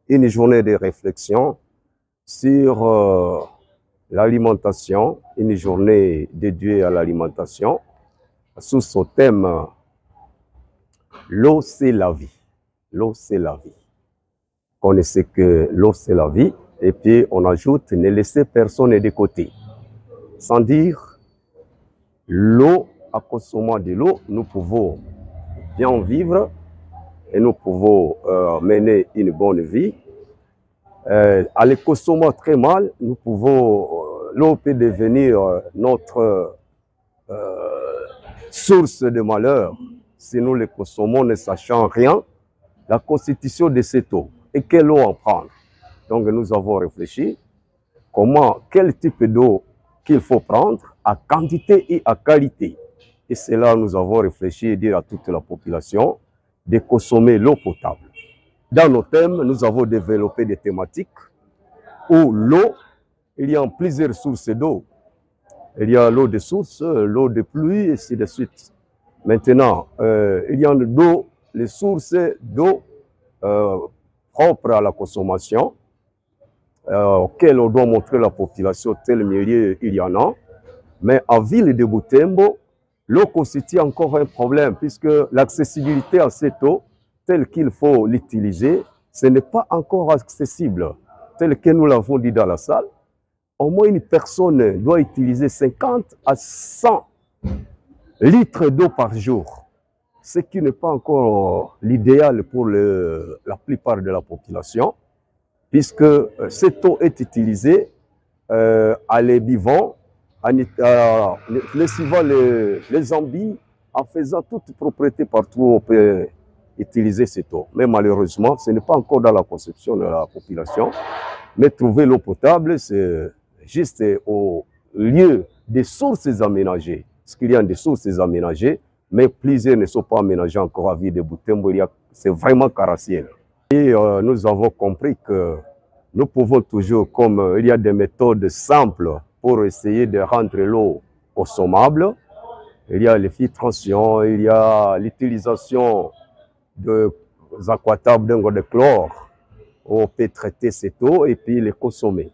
une journée de réflexion sur l'alimentation, une journée dédiée à l'alimentation, sous ce thème « L'eau, c'est la vie ». L'eau, c'est la vie. Connaissez que l'eau, c'est la vie. Et puis, on ajoute « Ne laissez personne de côté ». Sans dire, l'eau, en consommant de l'eau, nous pouvons bien vivre et nous pouvons mener une bonne vie. En les consommant très mal, nous pouvons, l'eau peut devenir notre source de malheur si nous les consommons ne sachant rien, la constitution de cette eau et quelle eau en prendre. Donc nous avons réfléchi quel type d'eau qu'il faut prendre à quantité et à qualité. Et c'est là que nous avons réfléchi et dire à toute la population de consommer l'eau potable. Dans nos thèmes, nous avons développé des thématiques où l'eau, il y a plusieurs sources d'eau. Il y a l'eau de source, l'eau de pluie, et ainsi de suite. Maintenant, il y a les sources d'eau propres à la consommation, auxquelles on doit montrer à la population tel milieu il y en a. Mais en ville de Butembo, l'eau constitue encore un problème, puisque l'accessibilité à cette eau, telle qu'il faut l'utiliser, ce n'est pas encore accessible, tel que nous l'avons dit dans la salle. Au moins une personne doit utiliser 50 à 100 litres d'eau par jour, ce qui n'est pas encore l'idéal pour la plupart de la population, puisque cette eau est utilisée à les vivants, en suivant les embis, en faisant toute propriété partout on peut utiliser cette eau. Mais malheureusement, ce n'est pas encore dans la conception de la population. Mais trouver l'eau potable, c'est juste au lieu des sources aménagées. Parce qu'il y a des sources aménagées, mais plusieurs ne sont pas aménagées encore à ville de Butembo. C'est vraiment caractère. Et nous avons compris que nous pouvons toujours, comme il y a des méthodes simples pour essayer de rendre l'eau consommable. Il y a les filtrations, il y a l'utilisation de aquatables de chlore. On peut traiter cette eau et puis les consommer.